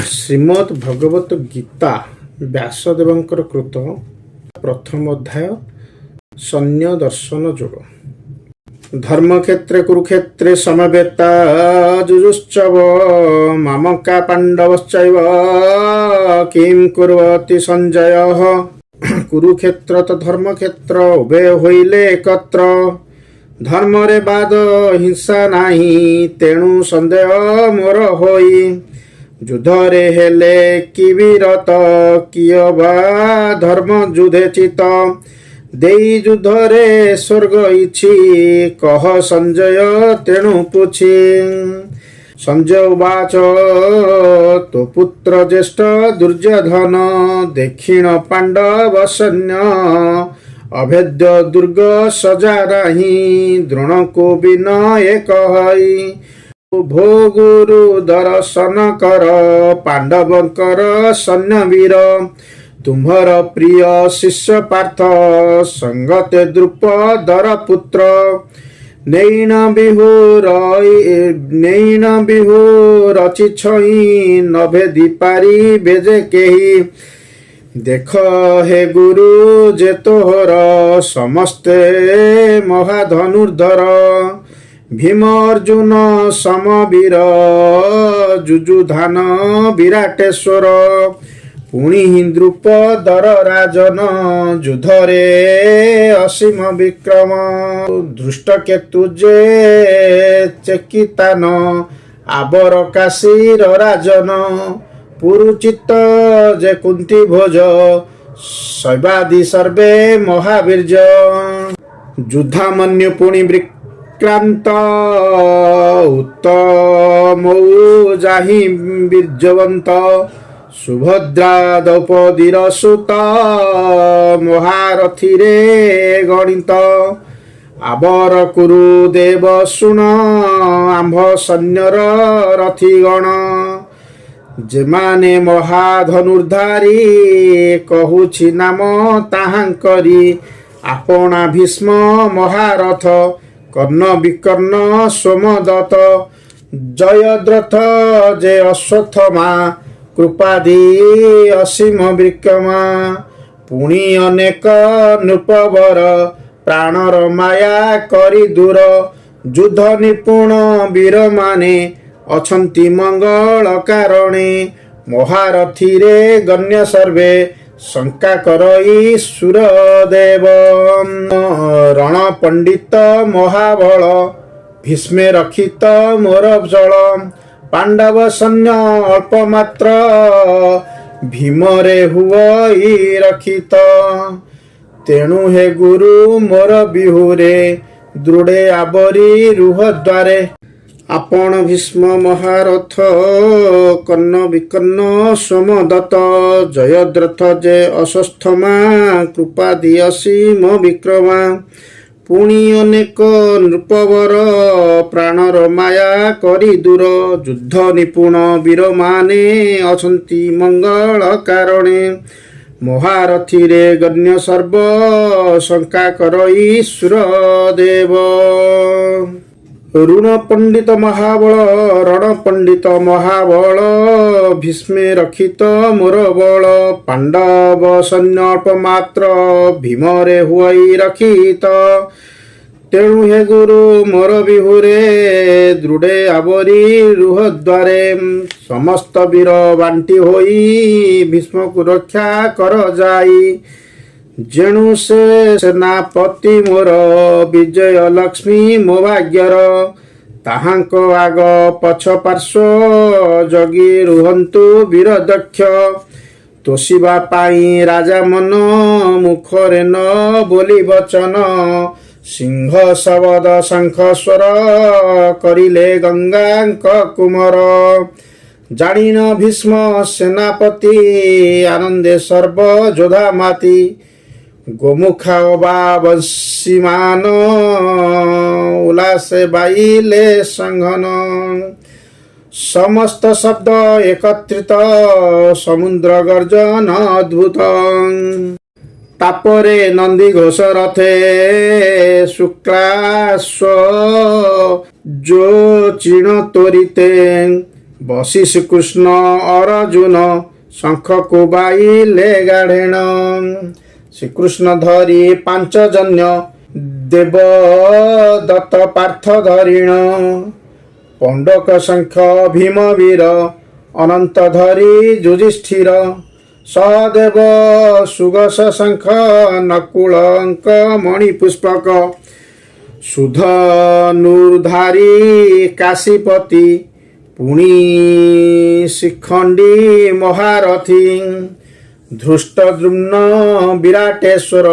ଶ୍ରୀମଦ୍ ଭଗବତ ଗୀତା ବ୍ୟାସଦେବଙ୍କର କୃତ ପ୍ରଥମ ଅଧ୍ୟାୟ ସୈନ୍ୟ ଦର୍ଶନ ଯୋଗ। ଧର୍ମକ୍ଷେତ୍ରେ କୁରୁକ୍ଷେତ୍ରେ ସମବେତା ଯୁଯୁଶ୍ଚବ ମାମକା ପାଣ୍ଡବଶ୍ଚୈବ କିଂ କୁର୍वତି ସଞ୍ଜୟ। କୁରୁକ୍ଷେତ୍ର ତ ଧର୍ମକ୍ଷେତ୍ର ଉଭୟ ହୋଇଲେ ଏକତ୍ର। ଧର୍ମରେ ବାଦ ହିଂସା ନାହିଁ ତେଣୁ ସନ୍ଦେହ ମୋର ହୋଇ। ଯୁଦ୍ଧରେ ହେଲେ କି ବିରତ କିୟ ବା ଧର୍ମ ଯୁଧେ ଚିତ। ଦେଇ ଯୁଦ୍ଧରେ ସ୍ୱର୍ଗ ଇଛି କହ ସଞ୍ଜୟ ତେଣୁ ପୁଛି। ସଞ୍ଜୟ ଉବାଚ ତୋ ପୁତ୍ର ଜ୍ୟେଷ୍ଠ ଦୁର୍ଯ୍ୟୋଧନ ଦକ୍ଷିଣ ପାଣ୍ଡବ ସୈନ୍ୟ। ଅଭେଦ୍ୟ ଦୁର୍ଗ ସଜା ନାହିଁ ଦ୍ରୋଣକୁ ବିନୟ କହି। ଭୋ ଗୁରୁ ଦର୍ଶନ କର ପାଣ୍ଡବଙ୍କର ସୈନ୍ୟ ବୀର। ତୁମ୍ଭର ପ୍ରିୟ ଶିଷ୍ୟ ପାର୍ଥ ସଙ୍ଗତେ ଦ୍ରୁପଦର ପୁତ୍ର। ନେଇଣ ବିହୁ ରଚି ଛଇ ନଭେଦି ପାରିବେ ଯେ କେହି। ଦେଖ ହେ ଗୁରୁ ଯେ ତୋହର ସମସ୍ତେ ମହାଧନୁର୍ଦ୍ଧର। ଭୀମ ଅର୍ଜୁନ ସମବୀର ଯୁଯୁଧାନ ବିରାଟେଶ୍ୱର। ପୁଣି ଦ୍ରୁପଦର ରାଜନ ଯୁଦ୍ଧରେ ଅସୀମ ବିକ୍ରମ। ଧୃଷ୍ଟକେତୁ ଯେ ଚେକିତାନ ଆବର କାଶୀର ରାଜନ। ପୁରୁଚିତ ଯେ କୁନ୍ତି ଭୋଜ ଶୈବାଦି ସର୍ବେ ମହାବୀର୍ଯ୍ୟ। ଯୁଦ୍ଧାମନ୍ୟୁ ପୁଣି କ୍ରାନ୍ତ ଉତ୍ତମୌଜାହି ବୀର୍ଯ୍ୟବନ୍ତ। ସୁଭଦ୍ରା ଦ୍ରୌପଦୀର ସୁତ ମହାରଥୀରେ ଗଣିତ। ଆବର କୁରୁ ଦେବ ଶୁଣ ଆମ୍ଭ ସୈନ୍ୟର ରଥିଗଣ। ଯେମାନେ ମହାଧନୁର୍ଦ୍ଧାରୀ କହୁଛି ନାମ ତାହାଙ୍କରି। ଆପଣା ଭୀଷ୍ମ ମହାରଥ କର୍ଣ୍ଣ ବିକର୍ଣ୍ଣ ସୋମଦତ୍ତ। ଜୟଦ୍ରଥ ଯେ ଅଶ୍ୱତ୍ଥମା କୃପାଦି ଅସୀମ ବିକ୍ରମା। ପୁଣି ଅନେକ ନୃପବର ପ୍ରାଣର ମାୟା କରି ଦୂର। ଯୁଦ୍ଧ ନିପୁଣ ବୀରମାନେ ଅଛନ୍ତି ମଙ୍ଗଳ କାରଣେ। ମହାରଥୀରେ ଗଣ୍ୟ ସର୍ବେ ଶଙ୍କା କରଇ ସୁରଦେବ। ରଣ ପଣ୍ଡିତ ମହାବଳ ଭୀଷ୍ମେ ରକ୍ଷିତ ମୋର ଜଳ। ପାଣ୍ଡବ ସୈନ୍ୟ ଅଳ୍ପ ମାତ୍ର ଭୀମରେ ହୁଅଇ ରକ୍ଷିତ। ତେଣୁ ହେ ଗୁରୁ ମୋର ବିହୁରେ ଦୃଢ଼େ ଆବରି ରୁହ ଦ୍ୱାରେ। ଆପଣ ଭୀଷ୍ମ ମହାରଥ କର୍ଣ୍ଣ ବିକର୍ଣ୍ଣ ସୋମଦତ୍ତ। ଜୟଦ୍ରଥ ଯେ ଅଶ୍ୱତ୍ଥମା କୃପାଦି ଅସୀମ ବିକ୍ରମା। ପୁଣି ଅନେକ ନୃପବର ପ୍ରାଣର ମାୟା କରି ଦୂର। ଯୁଦ୍ଧ ନିପୁଣ ବୀରମାନେ ଅଛନ୍ତି ମଙ୍ଗଳ କାରଣେ। ମହାରଥୀରେ ଗଣ୍ୟ ସର୍ବ ଶଙ୍କା କରଇ ସୁରଦେବ। ଋଣ ପଣ୍ଡିତ ମହାବଳ ରଣ ପଣ୍ଡିତ ମହାବଳ ଭୀଷ୍ମେ ରକ୍ଷିତ ମୋର ବଳ। ପାଣ୍ଡବ ସୈନ୍ୟ ଅଳ୍ପ ମାତ୍ର ଭୀମରେ ହୁଅଇ ରକ୍ଷିତ। ତେଣୁ ହେ ଗୁରୁ ମୋର ବିହୁରେ ଦୃଢ଼େ ଆବରି ରୁହ ଦ୍ୱାରେ। ସମସ୍ତ ବୀର ବାଣ୍ଟି ହୋଇ ଭୀଷ୍ମକୁ ରକ୍ଷା କର ଯାଇ। ଯେଣୁ ସେ ସେନାପତି ମୋର ବିଜୟ ଲକ୍ଷ୍ମୀ ମୋ ଭାଗ୍ୟର। ତାହାଙ୍କ ଆଗ ପଛ ପାର୍ଶ୍ୱ ଜଗି ରୁହନ୍ତୁ ବୀର ଦକ୍ଷ। ତୋଷିବା ପାଇଁ ରାଜା ମନ ମୁଖରେ ନ ବୋଲି ବଚନ। ସିଂହ ଶବଦ ଶଙ୍ଖ ସ୍ୱର କରିଲେ ଗଙ୍ଗାଙ୍କ କୁମର। ଜାଣିନ ଭୀଷ୍ମ ସେନାପତି ଆନନ୍ଦେ ସର୍ବ ଯୋଧା ମାତି। ଗୋମୁଖା ଅବା ବଂଶୀମାନ ଉଲ୍ଲାସେ ବାଇଲେ ସଂଘନ। ସମସ୍ତ ଶବ୍ଦ ଏକତ୍ରିତ ସମୁଦ୍ର ଗର୍ଜନ ଅଦ୍ଭୁତ। ତାପରେ ନନ୍ଦୀ ଘୋଷ ରଥେ ଶୁକ୍ଲାଶ୍ୱ ଯୋ ଚିଣ ତୋରିତେ। ବସି ଶ୍ରୀକୃଷ୍ଣ ଅର୍ଜୁନ ଶଙ୍ଖକୁ ବାଇଲେ ଗାଢ଼େଣ। ଶ୍ରୀକୃଷ୍ଣ ଧରି ପାଞ୍ଚଜନ୍ୟ ଦେବ ଦତ୍ତ ପାର୍ଥ ଧରିଣ। ପଣ୍ଡକ ଶଙ୍ଖ ଭୀମ ବୀର ଅନନ୍ତ ଧରି ଯୁଧିଷ୍ଠିର। ସହଦେବ ସୁଘୋଷ ଶଙ୍ଖ ନକୁଳଙ୍କ ମଣିପୁଷ୍ପକ। ସୁଧନୁର୍ଧାରୀ କାଶୀପତି ପୁଣି ଶିଖଣ୍ଡୀ ମହାରଥୀ। ଧୃଷ୍ଟଦ୍ୟୁମ୍ନ ବିରାଟେଶ୍ୱର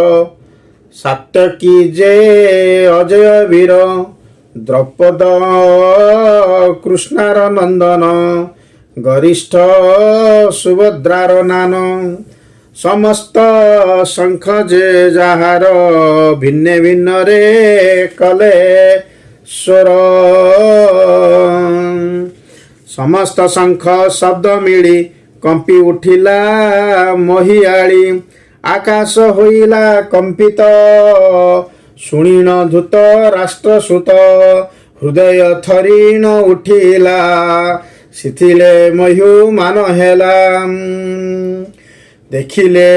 ସାତ୍ୟକୀ ଯେ ଅଜୟ ବୀର। ଦ୍ରୌପଦ କୃଷ୍ଣାର ନନ୍ଦନ ଗରିଷ୍ଠ ସୁଭଦ୍ରାର ନାନ। ସମସ୍ତ ଶଙ୍ଖ ଯେ ଯାହାର ଭିନ୍ନେ ଭିନ୍ନରେ କଲେ ସ୍ୱର। ସମସ୍ତ ଶଙ୍ଖ ଶବ୍ଦ ମିଳି କମ୍ପି ଉଠିଲା ମହିଆଳି। ଆକାଶ ହୋଇଲା କମ୍ପିତ ଶୁଣିଣ ଧୂତ ରାଷ୍ଟ୍ରସୂତ। ହୃଦୟ ଥରିଣ ଉଠିଲା ଶିଥିଲେ ମହ୍ୟୁମାନ ହେଲା। ଦେଖିଲେ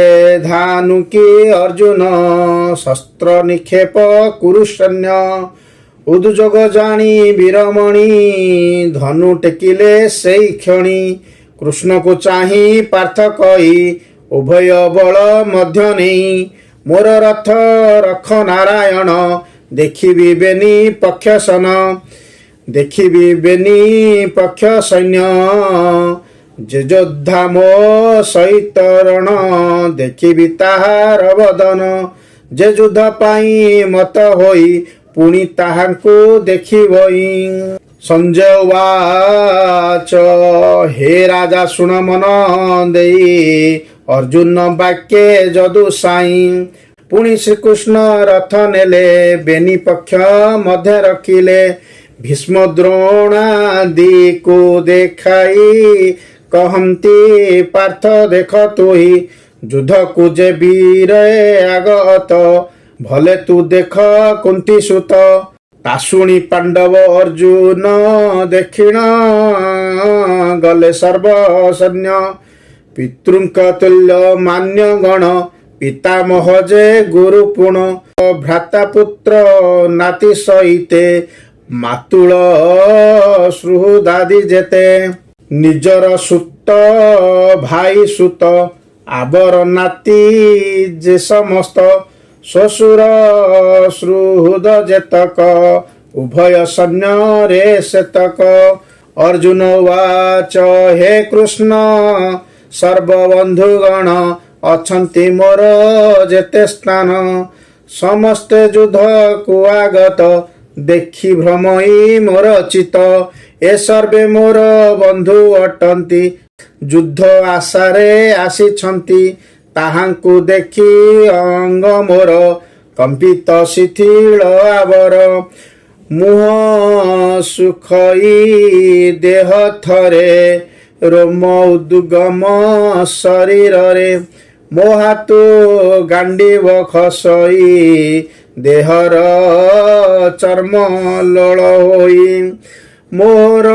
ଧାନୁକି ଅର୍ଜୁନ ଶସ୍ତ୍ର ନିକ୍ଷେପ କୁରୁସୈନ୍ୟ। ଉଦୁଯୋଗ ଜାଣି ବୀରମଣି ଧନୁ ଟେକିଲେ ସେଇ କ୍ଷଣି। କୃଷ୍ଣକୁ ଚାହିଁ ପାର୍ଥ କହି ଉଭୟ ବଳ ମଧ୍ୟ ନେଇ। ମୋର ରଥ ରଖ ନାରାୟଣ ଦେଖିବି ବେନି ପକ୍ଷ ସନ। ଦେଖିବି ବେନି ପକ୍ଷ ସୈନ୍ୟ ଯେ ଯୋଦ୍ଧା ମୋ ସହିତ ରଣ। ଦେଖିବି ତାହାର ବଦନ ଯେ ଯୁଦ୍ଧ ପାଇଁ ମତ ହୋଇ ପୁଣି ତାହାଙ୍କୁ ଦେଖିବଇ। ସଞ୍ଜୟ ଉବାଚ ହେ ରାଜା ଶୁଣ ମନ ଦେଇ। ଅର୍ଜୁନ ବାକ୍ୟେ ଯଦୁ ସାଇଁ। ପୁଣି ଶ୍ରୀକୃଷ୍ଣ ରଥ ନେଲେ ବେନି ପକ୍ଷ ମଧ୍ୟ ରଖିଲେ। ଭୀଷ୍ମ ଦ୍ରୋଣାଦିକୁ ଦେଖାଇ କହନ୍ତି ପାର୍ଥ ଦେଖ ତୁହି। ଯୁଦ୍ଧକୁ ଯେ ବୀର ଆଗତ ଭଲେ ତୁ ଦେଖ କୁନ୍ତି ସୁତ। ତା ଶୁଣି ପାଣ୍ଡବ ଅର୍ଜୁନ ଦକ୍ଷିଣ ଗଲେ ସର୍ବ ସୈନ୍ୟ। ପିତୃଙ୍କ ତୁଲ୍ୟ ମାନ୍ୟ ଗଣ ପିତାମହ ଯେ ଗୁରୁ ପୁଣ। ଭ୍ରାତା ପୁତ୍ର ନାତି ସହିତେ ମାତୁଳ ସୁହୃଦାଦି ଯେତେ। ନିଜର ସୁତ ଭାଇ ସୁତ ଆବର ନାତି ଯେ ସମସ୍ତ। ଶ୍ୱଶୁର ସୁହୃଦ ଯେତକ ଉଭୟ ସୈନ୍ୟରେ ସେତକ। ଅର୍ଜୁନ ଉବାଚ ହେ କୃଷ୍ଣ ସର୍ବବନ୍ଧୁଗଣ ଅଛନ୍ତି ମୋର ଯେତେ ସ୍ଥାନ। ସମସ୍ତେ ଯୁଦ୍ଧକୁ ଆଗତ ଦେଖି ଭ୍ରମଇ ମୋର ଚିତ। ଏ ସର୍ବେ ମୋର ବନ୍ଧୁ ଅଟନ୍ତି ଯୁଦ୍ଧ ଆଶାରେ ଆସିଛନ୍ତି। ତାହାଙ୍କୁ ଦେଖି ଅଙ୍ଗ ମୋର କମ୍ପିତ ଶିଥିଳ ଆବର। ମୁହଁ ସୁଖଇ ଦେହ ଥରେ ରୋମ ଉଦ୍ଗମ ଶରୀରରେ। ମୋ ହାତୁ ଗାଣ୍ଡିବ ଖସଇ ଦେହର ଚର୍ମ ଲୋଳ ହୋଇ। ମୋର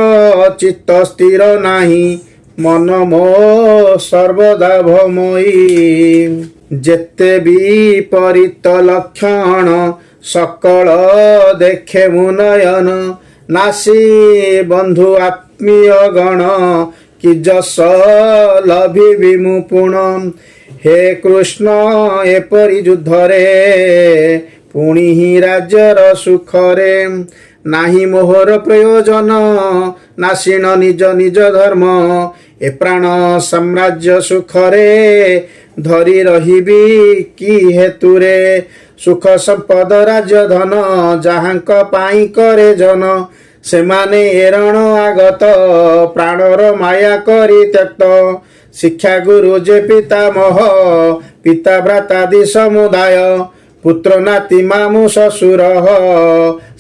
ଚିତ୍ତ ସ୍ଥିର ନାହିଁ ମନ ମୋ ସର୍ବଦା ଭ୍ରମଇ। ଯେତେ ବିପରୀତ ଲକ୍ଷଣ ସକଳ ଦେଖେ ମୁଁ ନୟନ। ନାସି ବନ୍ଧୁ ଆତ୍ମୀୟ ଗଣ କି ଯଶ ଲଭିବି ମୁଁ ପୁଣ। ହେ କୃଷ୍ଣ ଏପରି ଯୁଦ୍ଧରେ ପୁଣି ହିଁ ରାଜ୍ୟର ସୁଖରେ। ନାହିଁ ମୋହର ପ୍ରୟୋଜନ ନାସିଣ ନିଜ ନିଜ ଧର୍ମ। ଏ ପ୍ରାଣ ସାମ୍ରାଜ୍ୟ ସୁଖରେ ଧରି ରହିବି କି ହେତୁରେ। ସୁଖ ସମ୍ପଦ ରାଜ୍ୟ ଧନ ଯାହାଙ୍କ ପାଇଁ କରେ ଜନ। ସେମାନେ ଏରଣ ଆଗତ ପ୍ରାଣର ମାୟା କରି ତ୍ୟକ୍ତ। ଶିକ୍ଷା ଗୁରୁ ଯେ ପିତାମହ ପିତା ଭ୍ରାତାଦି ସମୁଦାୟ। ପୁତ୍ର ନାତି ମାମୁ ଶ୍ୱଶୁର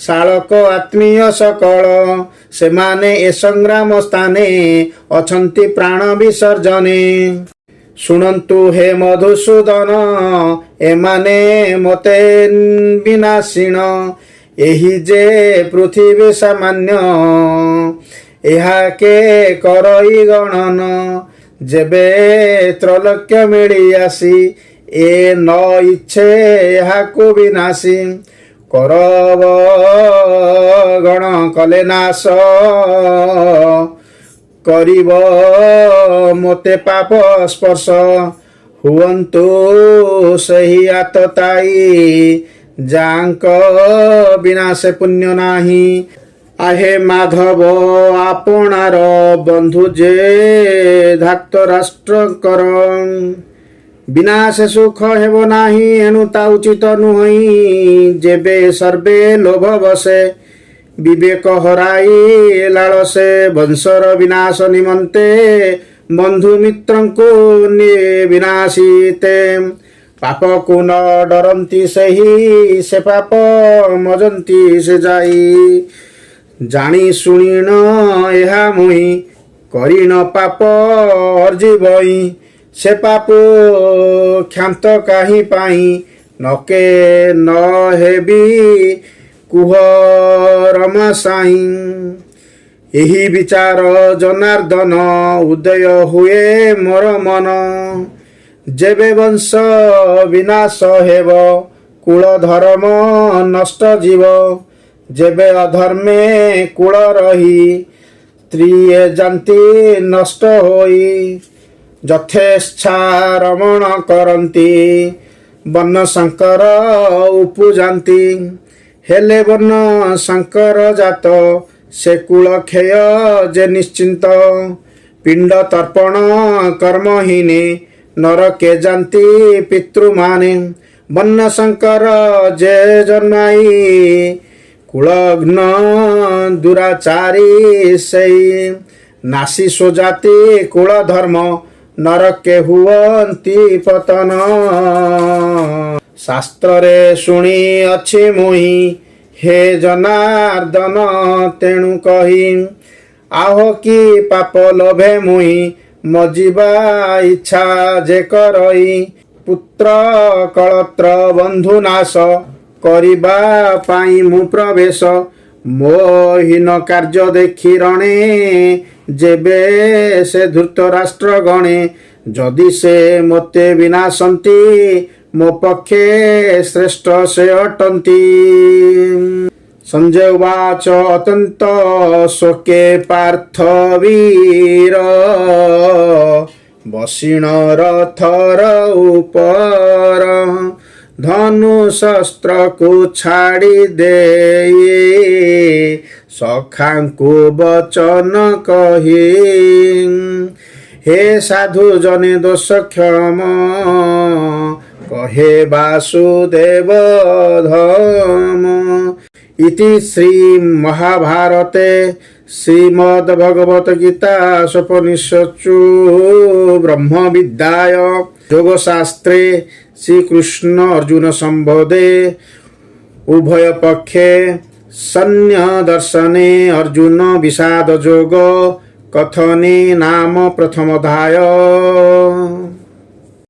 ଶାଳକ ଆତ୍ମୀୟ ସକଳ। ସେମାନେ ଏ ସଂଗ୍ରାମ ସ୍ଥାନେ ଅଛନ୍ତି ପ୍ରାଣ ବିସର୍ଜନେ। ଶୁଣନ୍ତୁ ହେ ମଧୁସୂଦନ ଏମାନେ ମୋତେ ବିନାଶୀନ। ଏହି ଯେ ପୃଥିବୀ ସାମାନ୍ୟ ଏହା କେ କରଇ ଗଣନ ଯେବେ ତ୍ରୈଲୋକ୍ୟ ମିଳି ଆସି ଏ ନ ଇଚ୍ଛେ ଏହାକୁ ବିନାଶୀ କରବ ଗଣ କଲେ ନାଶ କରିବ ମୋତେ ପାପ ସ୍ପର୍ଶ ହୁଅନ୍ତୁ ସେହି ଆତତାଇ ଯାଙ୍କ ବିନା ସେ ପୁଣ୍ୟ ନାହିଁ। ଆହେ ମାଧବ ଆପଣାର ବନ୍ଧୁ ଯେ ଧାତ ରାଷ୍ଟ୍ରଙ୍କର ବିନା ସେ ସୁଖ ହେବ ନାହିଁ ଏଣୁ ତା ଉଚିତ ନୁହଁ। ଯେବେ ସର୍ବେ ଲୋଭ ବସେ ବିବେକ ହରାଇ ଲାଳସେ ବଂଶର ବିନାଶ ନିମନ୍ତେ ବନ୍ଧୁ ମିତ୍ରଙ୍କୁ ବିନାଶିତେ ପାପକୁ ନ ଡରନ୍ତି ସେହି ସେ ପାପ ମଜନ୍ତି ସେ ଯାଇ ଜାଣି ଶୁଣିଣ ଏହା ମୁହିଁ କରିଣ ପାପ ଅର୍ଜିବଇ ସେ ପାପ କ୍ଷାନ୍ତ କାହିଁ ପାଇଁ ନକେ ନ ହେବି କୁହ ରମା ସାଇଁ ଏହି ବିଚାର ଜନାର୍ଦ୍ଦନ ଉଦୟ ହୁଏ ମୋର ମନ ଯେବେ ବଂଶ ବିନାଶ ହେବ କୁଳ ଧର୍ମ ନଷ୍ଟ ଯିବ ଯେବେ ଅଧର୍ମେ କୁଳ ରହି ସ୍ତ୍ରୀ ଯାନ୍ତି ନଷ୍ଟ ହୋଇ ଯଥେଚ୍ଛା ରମଣ କରନ୍ତି ବନ ଶଙ୍କର ଉପୁଜାନ୍ତି ହେଲେ ବନ ଶଙ୍କର ଜାତ ସେ କୁଳ କ୍ଷୟ ଯେ ନିଶ୍ଚିନ୍ତ ପିଣ୍ଡ ତର୍ପଣ କର୍ମହୀନେ ନରକେ ଯାନ୍ତି ପିତୃମାନେ ବନ ଶଙ୍କର ଯେ ଜନ୍ମାଇ କୁଳଘ୍ନ ଦୁରାଚାରୀ ସେଇ ନାସି ସ୍ୱଜାତି କୁଳ ଧର୍ମ ନରକେ ହୁଅନ୍ତି ପତନ ଶାସ୍ତ୍ରରେ ଶୁଣି ଅଛି ମୁହିଁ ହେ ଜନାର୍ଦ୍ଦନ ତେଣୁ କହି ଆହ କି ପାପ ଲୋଭେ ମୁହିଁ ମଜିବା ଇଚ୍ଛା ଯେ କରଇ ପୁତ୍ର କଳତ୍ର ବନ୍ଧୁ ନାଶ କରିବା ପାଇଁ ମୁଁ ପ୍ରବେଶ ମୋହୀନ କାର୍ଯ୍ୟ ଦେଖି ରଣେ ଯେବେ ସେ ଧୂର୍ତ୍ତ ରାଷ୍ଟ୍ର ଗଣେ ଯଦି ସେ ମୋତେ ବିନାଶନ୍ତି ମୋ ପକ୍ଷେ ଶ୍ରେଷ୍ଠ ସେ ଅଟନ୍ତି। ସଞ୍ଜୟ ଉବାଚ ଅତ୍ୟନ୍ତ ଶୋକେ ପାର୍ଥ ବୀର ବସିଣ ରଥର ଉପର ଧନୁ ଶସ୍ତ୍ରକୁ ଛାଡ଼ି ଦେଇ ସଖାଙ୍କୁ ବଚନ କହି ହେ ସାଧୁ ଜନେ ଦୋଷ କ୍ଷମ କହେ ବାସୁଦେବ ଧମ ଇତି ଶ୍ରୀ ମହାଭାରତେ ଶ୍ରୀମଦ୍ ଭଗବତ ଗୀତା ସ୍ୱପନିଷତ୍ସୁ ବ୍ରହ୍ମ ବିଦ୍ୟାୟ ଯୋଗଶାସ୍ତ୍ରେ ଶ୍ରୀକୃଷ୍ଣ ଅର୍ଜୁନ ସମ୍ବୋଧେ ଉଭୟ ପକ୍ଷେ ସନ୍ନ୍ୟ ଦର୍ଶନେ ଅର୍ଜୁନ ବିଷାଦ ଯୋଗ କଥନେ ନାମ ପ୍ରଥମୋଧ୍ୟାୟ।